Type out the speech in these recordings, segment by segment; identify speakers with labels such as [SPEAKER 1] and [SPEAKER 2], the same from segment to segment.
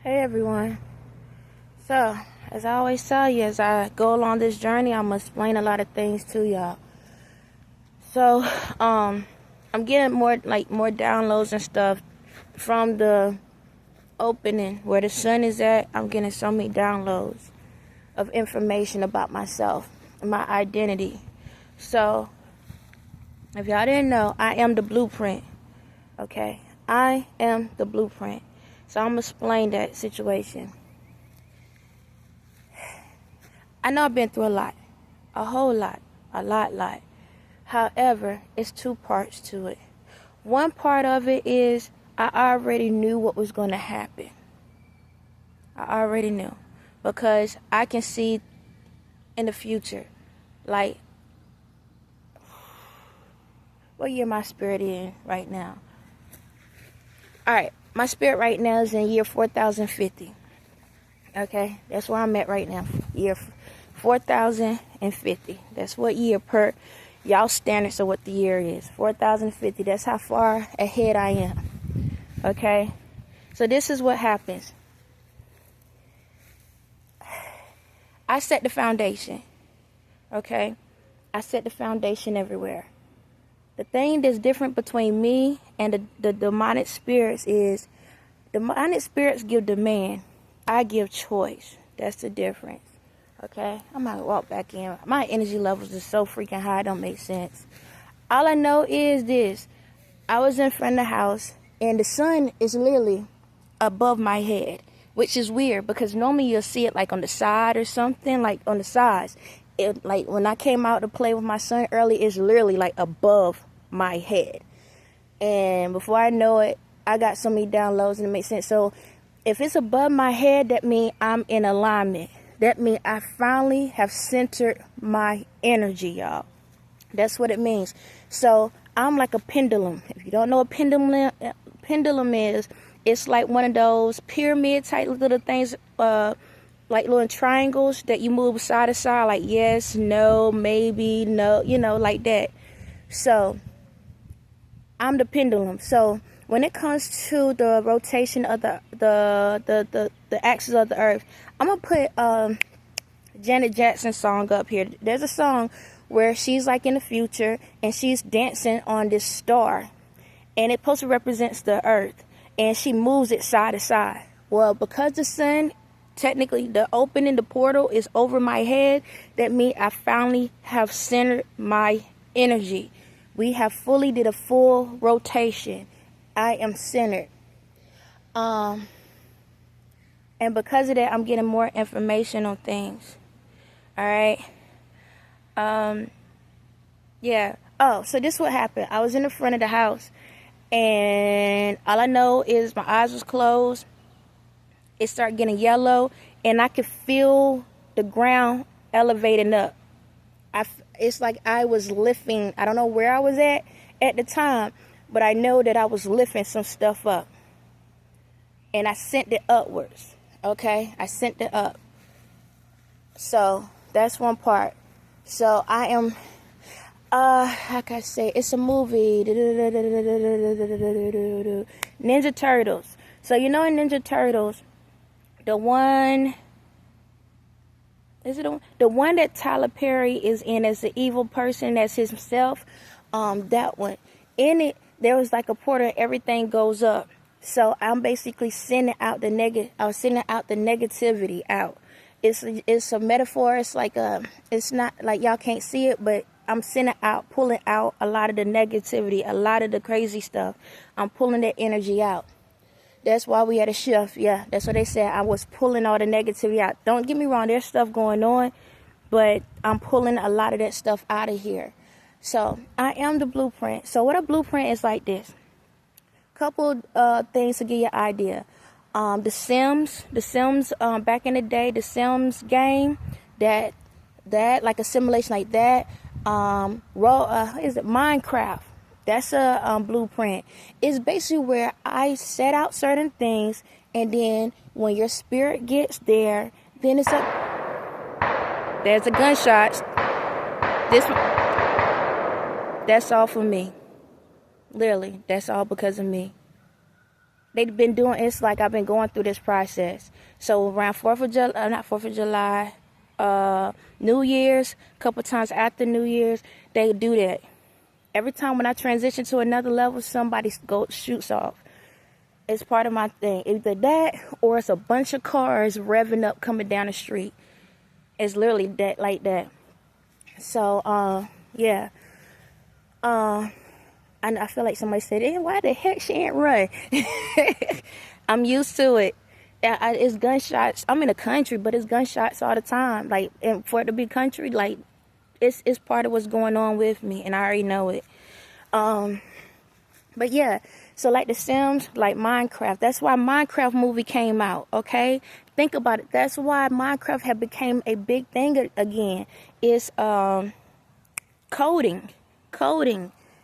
[SPEAKER 1] Hey everyone. So, as I always tell you, as I go along this journey, I'm gonna explain a lot of things to y'all. So, I'm getting more downloads and stuff from the opening where the sun is at. I'm getting so many downloads of information about myself and my identity. So, if y'all didn't know, I am the blueprint. Okay? I am the blueprint. So I'm going to explain that situation. I know I've been through a lot. A whole lot. A lot. However, it's two parts to it. One part of it is I already knew what was going to happen. I already knew. Because I can see in the future. Like, what year my spirit in right now? Alright. My spirit right now is in year 4050. Okay? That's where I'm at right now. Year 4050. That's what year per y'all standards of what the year is. 4050. That's how far ahead I am. Okay? So this is what happens. I set the foundation. Okay? I set the foundation everywhere. The thing that's different between me and the demonic spirits is demonic spirits give demand. I give choice. That's the difference. Okay? I'm going to walk back in. My energy levels are so freaking high. It don't make sense. All I know is this. I was in front of the house and the sun is literally above my head, which is weird because normally you'll see it like on the side or something, like on the sides. It, like when I came out to play with my son early, it's literally like above my head. And before I know it, I got so many downloads and it makes sense. So if it's above my head, that means I'm in alignment. That means I finally have centered my energy, y'all. That's what it means. So I'm like a pendulum. If you don't know what pendulum is, it's like one of those pyramid type little things, like little triangles that you move side to side, like yes, no, maybe, no, like that. So I'm the pendulum. So when it comes to the rotation of the axis of the earth, I'm gonna put Janet Jackson's song up here. There's a song where she's like in the future and she's dancing on this star, and it supposed to represents the earth, and she moves it side to side. Well, because the sun, technically the opening, the portal is over my head, that means I finally have centered my energy. We have fully did a full rotation. I am centered. And because of that, I'm getting more information on things. Alright? Yeah. Oh, so this is what happened. I was in the front of the house, and all I know is my eyes was closed. It started getting yellow, and I could feel the ground elevating up. It's like I was lifting. I don't know where I was at the time, but I know that I was lifting some stuff up. And I sent it upwards. Okay? I sent it up. So, that's one part. So, I am, how can I say, it's a movie. Ninja Turtles. So, you know in Ninja Turtles, the one that Tyler Perry is in as the evil person, as himself? That one. In it, there was like a portal, everything goes up. So I'm basically sending out the negativity out. It's a metaphor. It's like it's not like y'all can't see it, but I'm sending out, pulling out a lot of the negativity, a lot of the crazy stuff. I'm pulling that energy out. That's why we had a shift. Yeah, that's what they said. I was pulling all the negativity out. Don't get me wrong, there's stuff going on, but I'm pulling a lot of that stuff out of here. So I am the blueprint. So what a blueprint is like this. Couple things to give you an idea. The Sims, back in the day, the Sims game, that like a simulation like that. Is it Minecraft? That's a blueprint. It's basically where I set out certain things, and then when your spirit gets there, then it's a... There's a gunshot. That's all for me. Literally, that's all because of me. they've been doing, it's like I've been going through this process. So around 4th of July, not 4th of July, New Year's, a couple times after New Year's, they do that. Every time when I transition to another level, somebody shoots off. It's part of my thing. Either that or it's a bunch of cars revving up coming down the street. It's literally that, like that. So, yeah. I feel like somebody said, hey, why the heck she ain't run? I'm used to it. It's gunshots. I'm in the country, but it's gunshots all the time. Like, and for it to be country, like, it's part of what's going on with me, and I already know it. But yeah, so like The Sims, like Minecraft. That's why Minecraft movie came out, okay? Think about it. That's why Minecraft had became a big thing again. It's coding.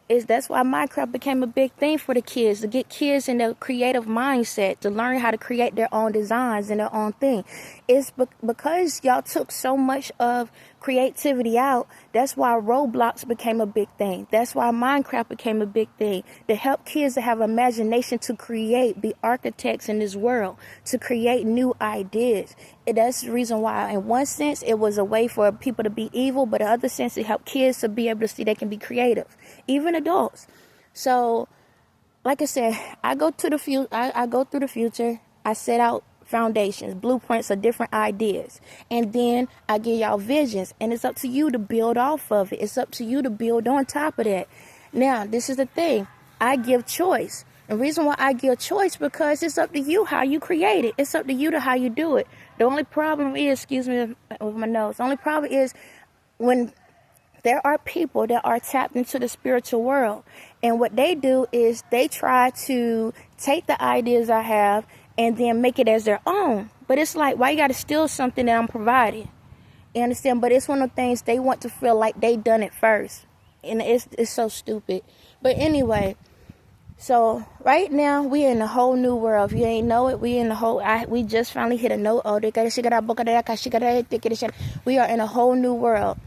[SPEAKER 1] That's why Minecraft became a big thing for the kids, to get kids in the creative mindset, to learn how to create their own designs and their own thing. It's because y'all took so much of creativity out. That's why Roblox became a big thing. That's why Minecraft became a big thing, to help kids to have imagination, to create, be architects in this world, to create new ideas. And that's the reason why, in one sense, it was a way for people to be evil, but in other sense, it helped kids to be able to see they can be creative, even adults. So, like I said, I go through the future. I set out foundations, blueprints of different ideas, and then I give y'all visions, and it's up to you to build off of it. It's up to you to build on top of that. Now, this is the thing. I give choice. The reason why I give choice, because it's up to you how you create it. It's up to you to how you do it. The only problem is, excuse me with my nose, the only problem is when there are people that are tapped into the spiritual world, and what they do is they try to take the ideas I have and then make it as their own. But it's like, why you got to steal something that I'm providing? You understand? But it's one of the things they want to feel like they done it first, and it's so stupid. But anyway, so right now we in a whole new world. If you ain't know it, we just finally hit a no. We are in a whole new world.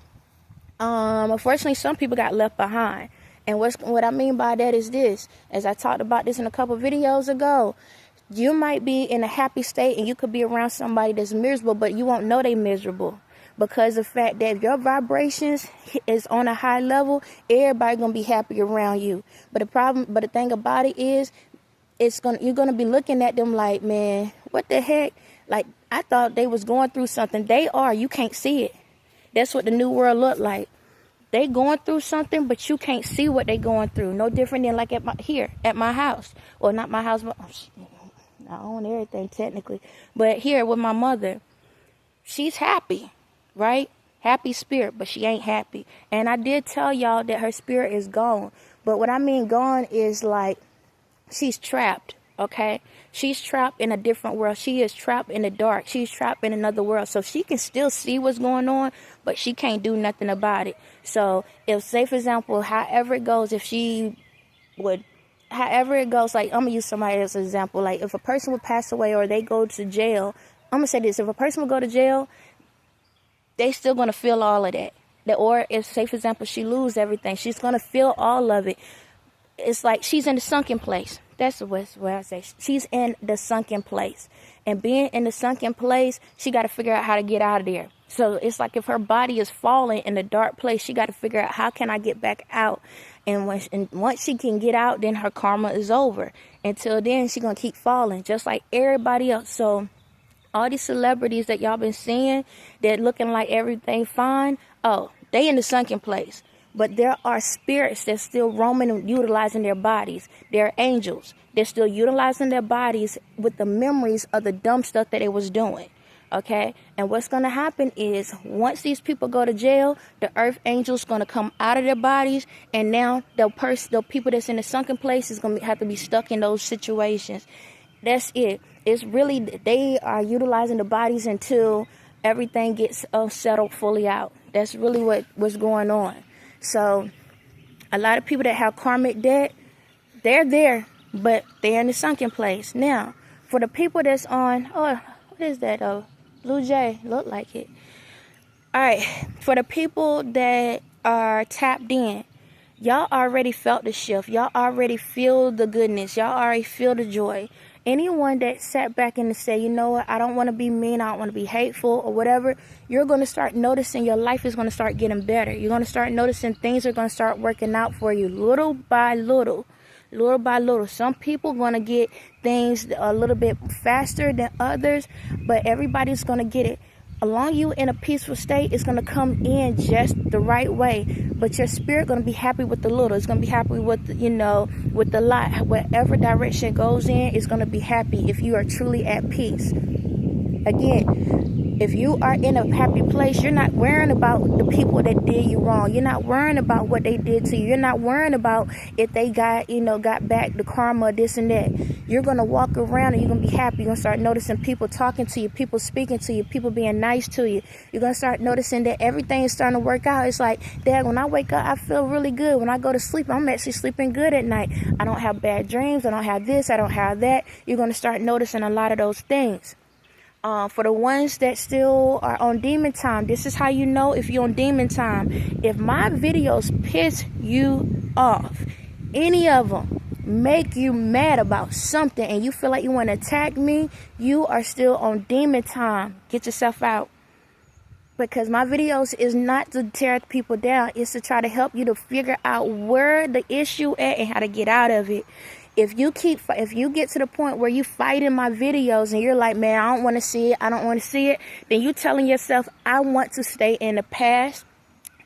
[SPEAKER 1] Unfortunately, some people got left behind. And what I mean by that is this, as I talked about this in a couple videos ago, you might be in a happy state and you could be around somebody that's miserable, but you won't know they miserable, because the fact that if your vibrations is on a high level, everybody gonna be happy around you. But the thing about it is, you're gonna be looking at them like, man, what the heck? Like, I thought they was going through something. They are. You can't see it. That's what the new world look like. They going through something, but you can't see what they going through. No different than like at my house. Well, not my house, but I own everything technically. But here with my mother, she's happy, right? Happy spirit, but she ain't happy. And I did tell y'all that her spirit is gone. But what I mean gone is like she's trapped, okay? She's trapped in a different world. She is trapped in the dark. She's trapped in another world. So she can still see what's going on, but she can't do nothing about it. So if, say for example, however it goes, like, I'm going to use somebody else as an example. Like, if a person would pass away or they go to jail, I'm going to say this. If a person would go to jail, they still going to feel all of that. Or if, say for example, she lose everything, she's going to feel all of it. It's like she's in the sunken place. That's what I say. She's in the sunken place. And being in the sunken place, she got to figure out how to get out of there. So it's like if her body is falling in a dark place, she got to figure out, how can I get back out? And once she can get out, then her karma is over. Until then, she's going to keep falling, just like everybody else. So all these celebrities that y'all been seeing, that looking like everything fine, they in the sunken place. But there are spirits that's still roaming and utilizing their bodies. They're angels. They're still utilizing their bodies with the memories of the dumb stuff that they was doing. Okay? And what's going to happen is, once these people go to jail, the earth angels going to come out of their bodies. And now the people that's in the sunken place is going to have to be stuck in those situations. That's it. It's really, they are utilizing the bodies until everything gets settled fully out. That's really what's going on. So a lot of people that have karmic debt, they're there, but they're in the sunken place. Now, for the people that's on, what is that? Blue Jay, look like it. All right, for the people that are tapped in, y'all already felt the shift. Y'all already feel the goodness. Y'all already feel the joy. anyone that sat back and said, you know what, I don't want to be mean, I don't want to be hateful or whatever, you're going to start noticing your life is going to start getting better. You're going to start noticing things are going to start working out for you little by little. Little by little. Some people going to get things a little bit faster than others, but everybody's going to get it. Along you in a peaceful state, it's going to come in just the right way. But your spirit going to be happy with the little. It's going to be happy with, with the lot. Whatever direction it goes in, it's going to be happy if you are truly at peace. Again, if you are in a happy place, you're not worrying about the people that did you wrong. You're not worrying about what they did to you. You're not worrying about if they got back the karma, this and that. You're going to walk around and you're going to be happy. You're going to start noticing people talking to you, people speaking to you, people being nice to you. You're going to start noticing that everything is starting to work out. It's like, Dad, when I wake up, I feel really good. When I go to sleep, I'm actually sleeping good at night. I don't have bad dreams. I don't have this. I don't have that. You're going to start noticing a lot of those things. For the ones that still are on demon time, this is how you know if you're on demon time. If my videos piss you off, any of them make you mad about something and you feel like you want to attack me, you are still on demon time. Get yourself out. Because my videos is not to tear people down. It's to try to help you to figure out where the issue at and how to get out of it. If you get to the point where you fight in my videos and you're like, man, I don't want to see it, I don't want to see it, then you telling yourself, I want to stay in the past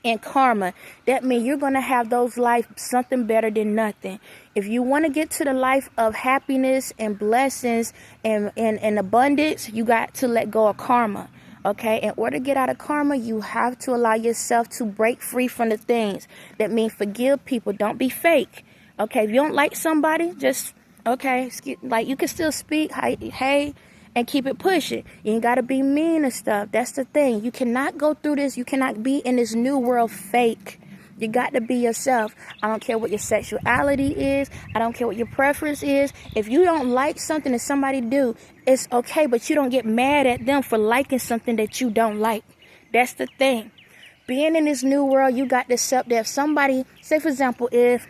[SPEAKER 1] and karma. That means you're going to have those life something better than nothing. If you want to get to the life of happiness and blessings and abundance, you got to let go of karma. Okay, in order to get out of karma, you have to allow yourself to break free from the things. That means forgive people. Don't be fake. Okay, if you don't like somebody, just, you can still speak, hey, and keep it pushing. You ain't got to be mean and stuff. That's the thing. You cannot go through this. You cannot be in this new world fake. You got to be yourself. I don't care what your sexuality is. I don't care what your preference is. If you don't like something that somebody do, it's okay, but you don't get mad at them for liking something that you don't like. That's the thing. Being in this new world, you got to accept that if somebody, say for example, if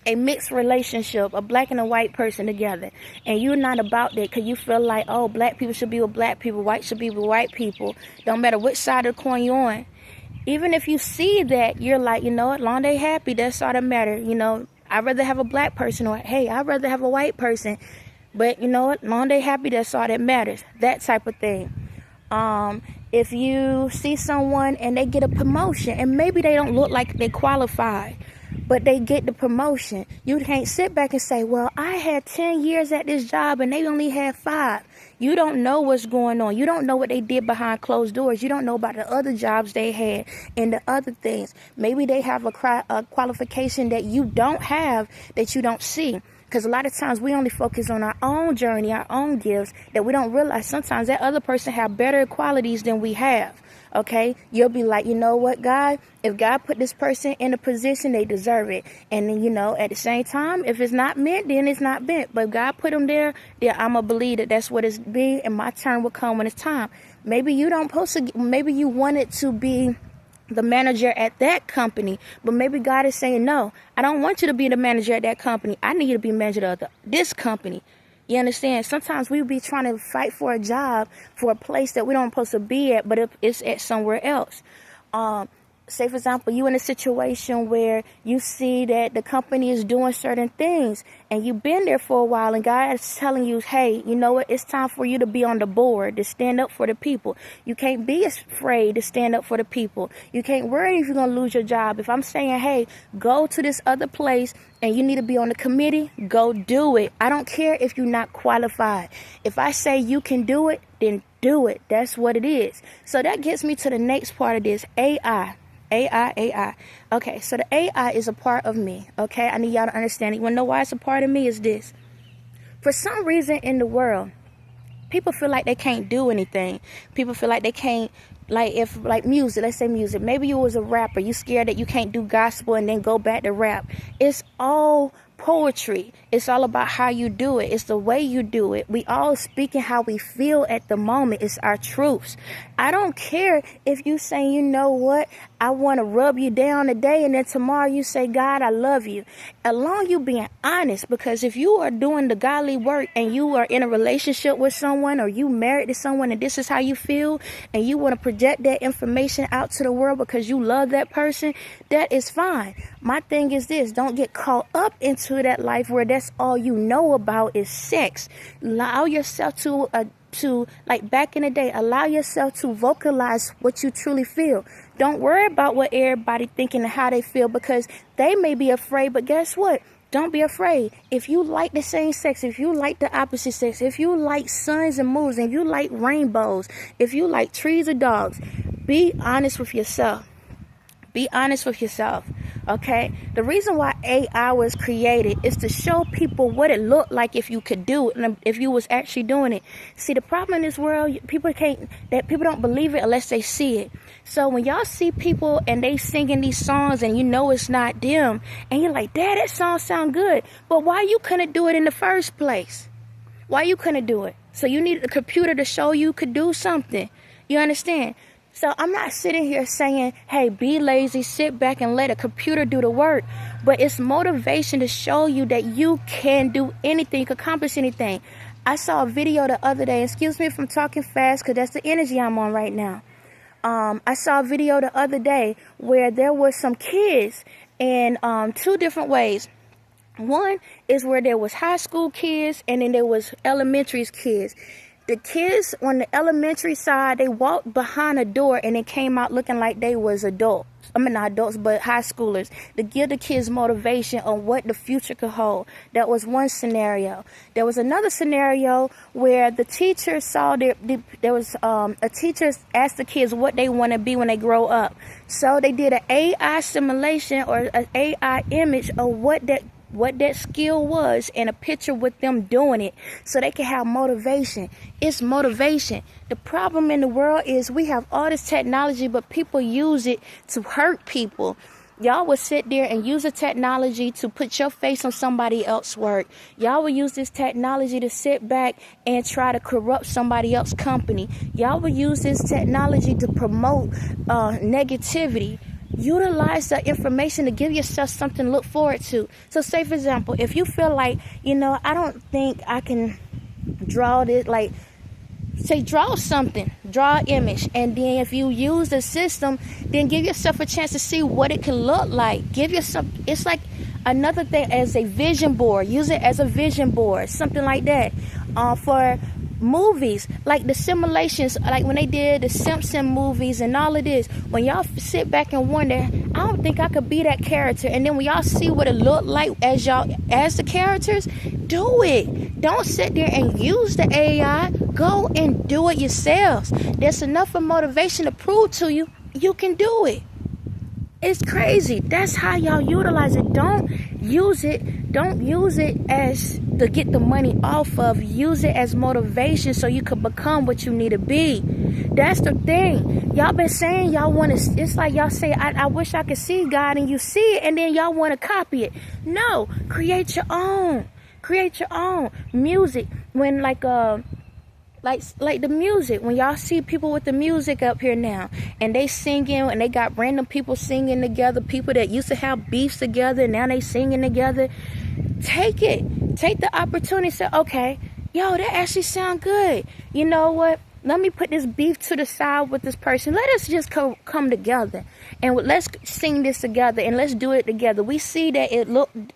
[SPEAKER 1] a mixed relationship, a black and a white person together, and you're not about that because you feel like, oh, black people should be with black people, white should be with white people, don't matter which side of the coin you're on. Even if you see that, you're like, you know what, long they happy, that's all that matters. I'd rather have a black person, or hey, I'd rather have a white person, but you know what, long they happy, that's all that matters. That type of thing. If you see someone and they get a promotion and maybe they don't look like they qualify, but they get the promotion, you can't sit back and say, well, I had 10 years at this job and they only had 5. You don't know what's going on. You don't know what they did behind closed doors. You don't know about the other jobs they had and the other things. Maybe they have a qualification that you don't have, that you don't see. Because a lot of times we only focus on our own journey, our own gifts, that we don't realize sometimes that other person have better qualities than we have. Okay, you'll be like, you know what, God, if God put this person in a position, they deserve it. And then, at the same time, if it's not meant, then it's not meant. But if God put them there, then I'm going to believe that that's what it's be, and my turn will come when it's time. Maybe you don't maybe you wanted to be the manager at that company, but maybe God is saying, no, I don't want you to be the manager at that company. I need you to be manager of this company. You understand? Sometimes we be trying to fight for a job, for a place that we don't supposed to be at, but it's at somewhere else. Say, for example, you in a situation where you see that the company is doing certain things and you've been there for a while and God is telling you, hey, you know what? It's time for you to be on the board, to stand up for the people. You can't be afraid to stand up for the people. You can't worry if you're going to lose your job. If I'm saying, hey, go to this other place and you need to be on the committee, go do it. I don't care if you're not qualified. If I say you can do it, then do it. That's what it is. So that gets me to the next part of this, AI. Okay, so the AI is a part of me. Okay, I need y'all to understand it. You want to know why it's a part of me? Is this. For some reason in the world, people feel like they can't do anything. People feel like they can't, like music, let's say music. Maybe you was a rapper. You scared that you can't do gospel and then go back to rap. It's all poetry. It's all about how you do it. It's the way you do it. We all speaking how we feel at the moment. It's our truths. I don't care if you say, you know what, I want to rub you down today, and then tomorrow you say, God, I love you. along you being honest, because if you are doing the godly work and you are in a relationship with someone, or you married to someone and this is how you feel, and you want to project that information out to the world because you love that person, that is fine. My thing is this: don't get caught up into that life where that's all you know about is sex. Allow yourself to like back in the day, allow yourself to vocalize what you truly feel. Don't worry about what everybody thinking and how they feel, because they may be afraid, but guess what? Don't be afraid. If you like the same sex, if you like the opposite sex, if you like suns and moons, if you like rainbows, if you like trees or dogs, be honest with yourself. Be honest with yourself, okay? The reason why AI was created is to show people what it looked like if you could do it, if you was actually doing it. See, the problem in this world, people don't believe it unless they see it. So when y'all see people and they singing these songs and you know it's not them, and you're like, Dad, that song sound good, but why you couldn't do it in the first place? Why you couldn't do it? So you needed a computer to show you could do something. You understand? So I'm not sitting here saying, hey, be lazy, sit back and let a computer do the work. But it's motivation to show you that you can do anything, you can accomplish anything. I saw a video the other day. Excuse me if I'm talking fast, because that's the energy I'm on right now. I saw a video the other day where there was some kids in two different ways. One is where there was high school kids, and then there was elementary kids. The kids on the elementary side, they walked behind a door and it came out looking like they was adults. I mean, not adults, but high schoolers, to give the kids motivation on what the future could hold. That was one scenario. There was another scenario where the teacher saw a teacher asked the kids what they want to be when they grow up. So they did an AI simulation or an AI image of what that skill was, and a picture with them doing it, so they can have motivation. It's motivation. The problem in the world is we have all this technology, but people use it to hurt people. Y'all would sit there and use the technology to put your face on somebody else's work. Y'all would use this technology to sit back and try to corrupt somebody else's company. Y'all would use this technology to promote negativity. Utilize the information to give yourself something to look forward to. So say, for example, if you feel like, I don't think I can draw this, like, say, draw something, draw an image, and then if you use the system, then give yourself a chance to see what it can look like. Give yourself, it's like another thing as a vision board. Use it as a vision board, something like that. For movies, like the simulations, like when they did the Simpson movies and all of this, when y'all sit back and wonder, I don't think I could be that character, and then when y'all see what it looked like as the characters, do it. Don't sit there and use the AI. Go and do it yourselves. There's enough of motivation to prove to you you can do it. It's crazy. That's how y'all utilize it. Don't use it as to get the money off of. Use it as motivation so you can become what you need to be. That's the thing. Y'all been saying y'all want to, it's like y'all say, I wish I could see God, and you see it, and then y'all want to copy it. No, create your own. Create your own music. When like the music, when y'all see people with the music up here now, and they singing, and they got random people singing together, people that used to have beefs together, and now they singing together. Take the opportunity, say, okay, yo, that actually sound good. You know what? Let me put this beef to the side with this person. Let us just come together, and let's sing this together, and let's do it together. We see that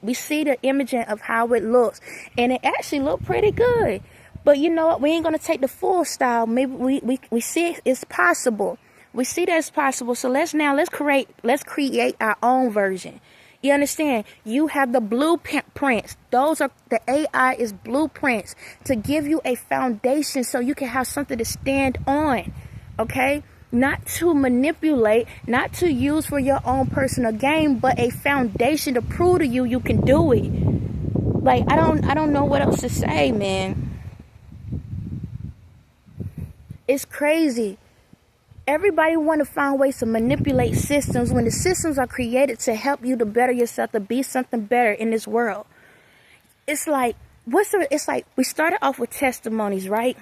[SPEAKER 1] we see the imaging of how it looks, and it actually looked pretty good. But you know what? We ain't going to take the full style. Maybe we see it's possible. We see that it's possible. So let's create our own version. You understand? You have the blueprints. Those are, the AI is blueprints to give you a foundation so you can have something to stand on. Okay? Not to manipulate, not to use for your own personal gain, but a foundation to prove to you can do it. Like, I don't know what else to say, man. It's crazy. Everybody want to find ways to manipulate systems when the systems are created to help you to better yourself, to be something better in this world. It's like, it's like we started off with testimonies, right?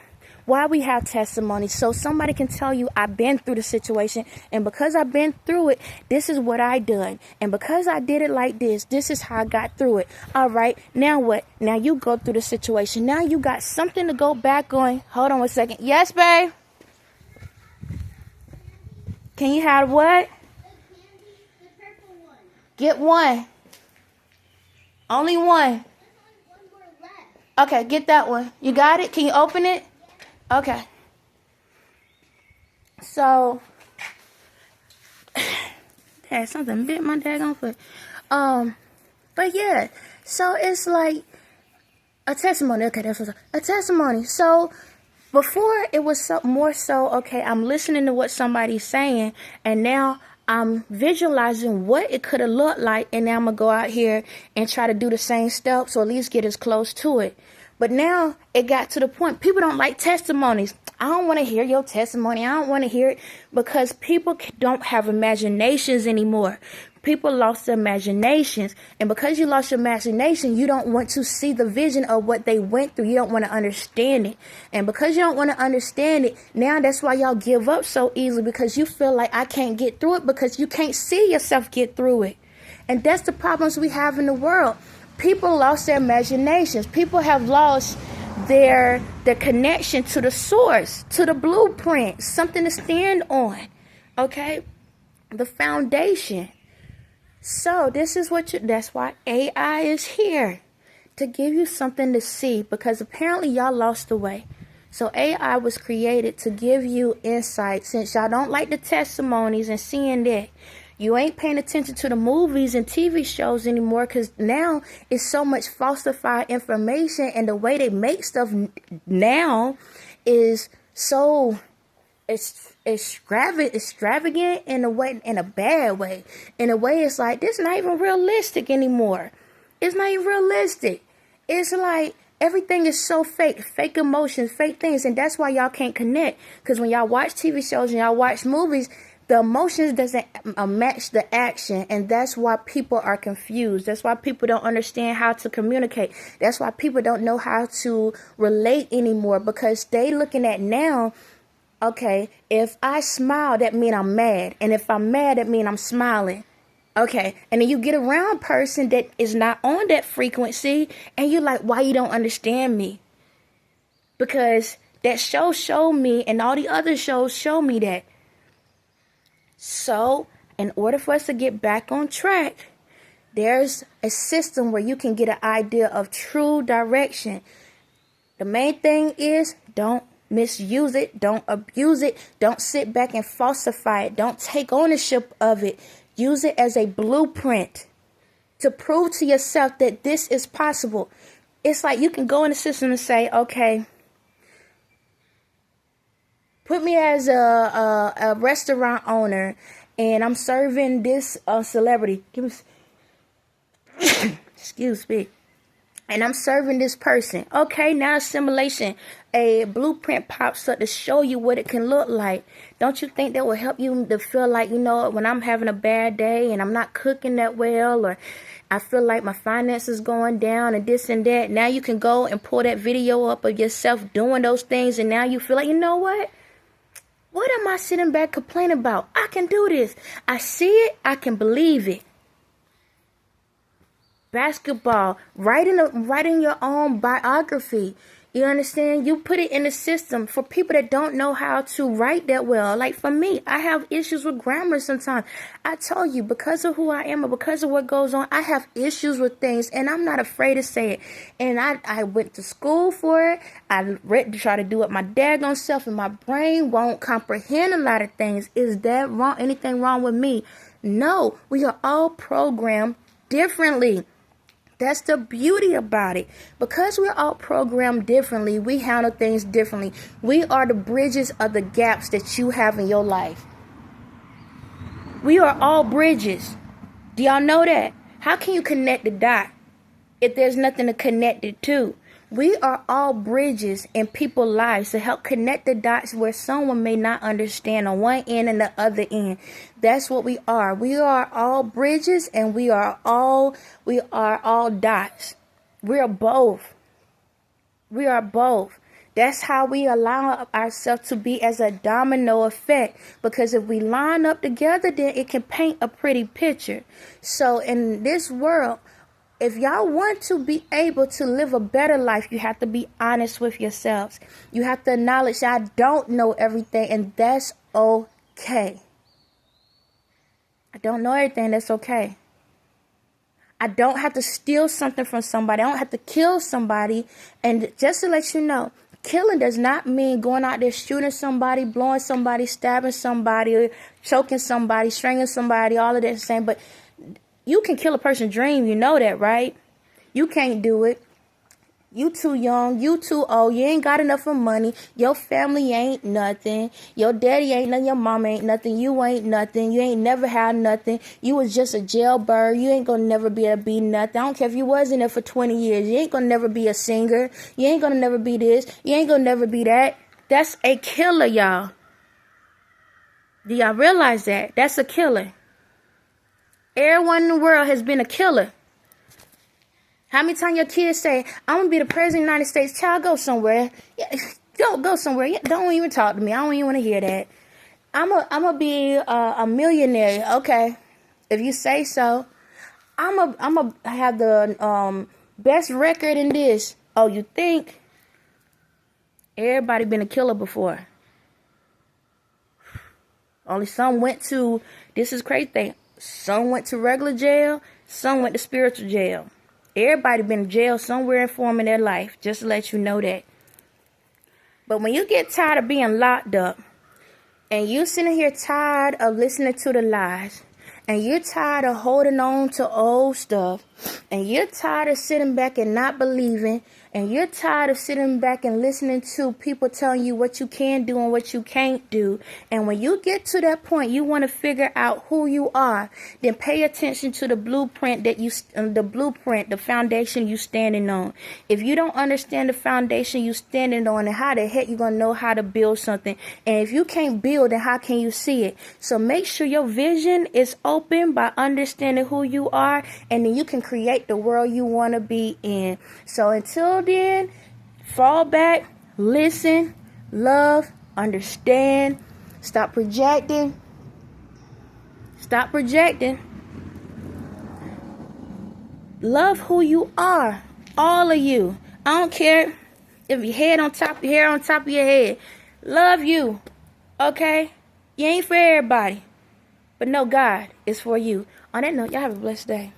[SPEAKER 1] why we have testimonies. So somebody can tell you, I've been through the situation, and because I've been through it, this is what I done. And because I did it like this is how I got through it. All right, now what? Now you go through the situation. Now you got something to go back on. Hold on 1 second. Yes, babe? Can you have what? Get one. Only one. Okay, get that one. You got it? Can you open it? Okay. So, had something bit my daggone foot. But yeah. So it's like a testimony. Okay, that's what's a testimony. So before it was more so, okay, I'm listening to what somebody's saying, and now I'm visualizing what it could have looked like, and now I'm going to go out here and try to do the same steps, or at least get as close to it. But now it got to the point, people don't like testimonies. I don't want to hear your testimony. I don't want to hear it, because people don't have imaginations anymore. People lost their imaginations. And because you lost your imagination, you don't want to see the vision of what they went through. You don't want to understand it. And because you don't want to understand it, now that's why y'all give up so easily, because you feel like I can't get through it, because you can't see yourself get through it. And that's the problems we have in the world. People lost their imaginations. People have lost their connection to the source, to the blueprint, something to stand on. Okay? The foundation. So this is that's why AI is here, to give you something to see, because apparently y'all lost the way. So AI was created to give you insight, since y'all don't like the testimonies and seeing that. You ain't paying attention to the movies and TV shows anymore, because now it's so much falsified information, and the way they make stuff now is so extravagant in a bad way. In a way, it's like, this not even realistic anymore. It's not even realistic. It's like everything is so fake emotions, fake things, and that's why y'all can't connect. Because when y'all watch TV shows and y'all watch movies, the emotions doesn't match the action, and that's why people are confused. That's why people don't understand how to communicate. That's why people don't know how to relate anymore, because they looking at now, okay, if I smile, that mean I'm mad. And if I'm mad, that mean I'm smiling. Okay, and then you get around a person that is not on that frequency, and you're like, why you don't understand me? Because that show showed me, and all the other shows show me that. So, in order for us to get back on track, there's a system where you can get an idea of true direction. The main thing is, don't misuse it, don't abuse it, don't sit back and falsify it, don't take ownership of it. Use it as a blueprint to prove to yourself that this is possible. It's like you can go in the system and say, okay, put me as a restaurant owner, and I'm serving this celebrity. Excuse me. And I'm serving this person. Okay, now assimilation. A blueprint pops up to show you what it can look like. Don't you think that will help you to feel like, when I'm having a bad day and I'm not cooking that well, or I feel like my finances going down and this and that. Now you can go and pull that video up of yourself doing those things, and now you feel like, you know what? What am I sitting back complaining about? I can do this. I see it. I can believe it. Basketball, writing your own biography. You understand? You put it in the system for people that don't know how to write that well. Like for me, I have issues with grammar sometimes. I told you, because of who I am and because of what goes on, I have issues with things, and I'm not afraid to say it. And I went to school for it. I read to try to do it my daggone self, and my brain won't comprehend a lot of things. Is that wrong? Anything wrong with me? No, we are all programmed differently. That's the beauty about it. Because we're all programmed differently, we handle things differently. We are the bridges of the gaps that you have in your life. We are all bridges. Do y'all know that? How can you connect the dot if there's nothing to connect it to? We are all bridges in people's lives to help connect the dots where someone may not understand on one end and the other end. That's what we are. We are all bridges, and we are all dots. We are both. We are both. That's how we allow ourselves to be as a domino effect. Because if we line up together, then it can paint a pretty picture. So in this world, if y'all want to be able to live a better life, you have to be honest with yourselves. You have to acknowledge I don't know everything, and that's okay. I don't know everything, that's okay. I don't have to steal something from somebody. I don't have to kill somebody. And just to let you know, killing does not mean going out there shooting somebody, blowing somebody, stabbing somebody, choking somebody, stringing somebody, all of that same. But you can kill a person's dream. You know that, right? You can't do it. You too young. You too old. You ain't got enough of money. Your family ain't nothing. Your daddy ain't nothing. Your mama ain't nothing. You ain't nothing. You ain't never had nothing. You was just a jailbird. You ain't gonna never be able to be nothing. I don't care if you was in there for 20 years. You ain't gonna never be a singer. You ain't gonna never be this. You ain't gonna never be that. That's a killer, y'all. Do y'all realize that? That's a killer. Everyone in the world has been a killer. How many times your kids say, I'm going to be the president of the United States? Child, go somewhere. Yeah, go somewhere. Yeah, don't even talk to me. I don't even want to hear that. I'm going to be a millionaire. Okay. If you say so. I'm going to have the best record in this. Oh, you think? Everybody been a killer before. Only some went to, this is crazy thing, some went to regular jail, some went to spiritual jail. Everybody been in jail somewhere in form in their life, just to let you know that. But when you get tired of being locked up, and you sitting here tired of listening to the lies, and you're tired of holding on to old stuff, and you're tired of sitting back and not believing, and you're tired of sitting back and listening to people telling you what you can do and what you can't do, and when you get to that point, you want to figure out who you are, then pay attention to the blueprint the foundation you standing on. If you don't understand the foundation you standing on, and how the heck you gonna know how to build something? And if you can't build, then how can you see it? So make sure your vision is open by understanding who you are, and then you can create the world you want to be in. So until then, fall back, listen, love, understand, stop projecting. Love who you are, all of you. I don't care if your hair on top of your head. Love you, okay? You ain't for everybody, but no, God is for you. On that note, y'all have a blessed day.